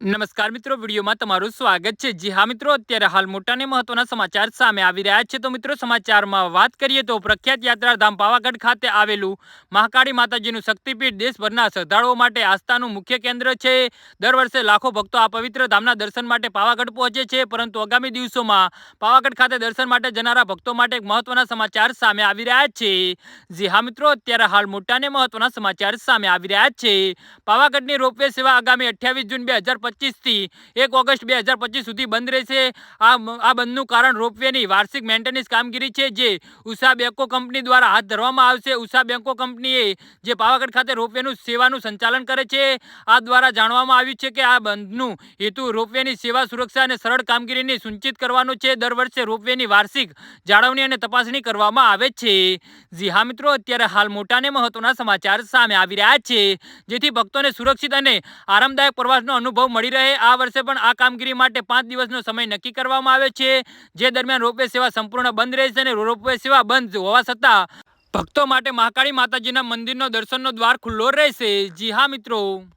નમસ્કાર મિત્રો, વિડીયોમાં તમારું સ્વાગત છે। જી હા મિત્રો, અત્યારે હાલ મોટા અને મહત્વના સમાચાર સામે આવી રહ્યા છે। તો મિત્રો, સમાચારમાં વાત કરીએ તો પ્રખ્યાત યાત્રાધામ પાવાગઢ ખાતે આવેલું મહાકાળી માતાજીનું શક્તિપીઠ દેશભરના શ્રદ્ધાળુઓ માટે આસ્થાનું મુખ્ય કેન્દ્ર છે। દર વર્ષે લાખો ભક્તો આ પવિત્ર ધામના દર્શન માટે પાવાગઢ પહોંચે છે, પરંતુ આગામી દિવસોમાં પાવાગઢ ખાતે દર્શન માટે જનારા ભક્તો માટે એક મહત્વના સમાચાર સામે આવી રહ્યા છે। જી હા મિત્રો, અત્યારે હાલ મોટા અને મહત્વના સમાચાર સામે આવી રહ્યા છે। પાવાગઢની રોપવે સેવા આગામી 28 જૂન 2025 થી 1 ઓગસ્ટ 2025 સુધી બંધ રહેશે। આ બંધનું કારણ રોપવેની વાર્ષિક મેન્ટેનન્સ કામગીરી છે, જે ઉષા બેકો કંપની દ્વારા હાથ ધરવામાં આવશે। ઉષા બેકો કંપનીએ જે પાવાગઢ ખાતે રોપવેનું સેવાનું સંચાલન કરે છે, આ દ્વારા જાણવામાં આવ્યું છે કે આ બંધનું હેતુ રોપવેની સેવા સુરક્ષા અને સરળ કામગીરીને સુનિશ્ચિત કરવાનો છે। દર વર્ષે રોપવેની વાર્ષિક જાળવણી અને તપાસણી કરવામાં આવે છે। જી હા મિત્રો, અત્યારે હાલ મોટા અને મહત્વના સમાચાર સામે આવી રહ્યા છે, જેથી ભક્તોને સુરક્ષિત અને આરામદાયક પ્રવાસનો અનુભવ મળી રહે। આ વર્ષે પણ આ કામગીરી માટે 5 દિવસનો સમય નક્કી કરવામાં આવ્યો છે, જે દરમિયાન રોપવે સેવા સંપૂર્ણ બંધ રહેશે અને રોપવે સેવા બંધ હોવા છતાં ભક્તો માટે મહાકાળી માતાજીના મંદિરનો દર્શનનો દ્વાર ખુલ્લો રહેશે। જી હા મિત્રો।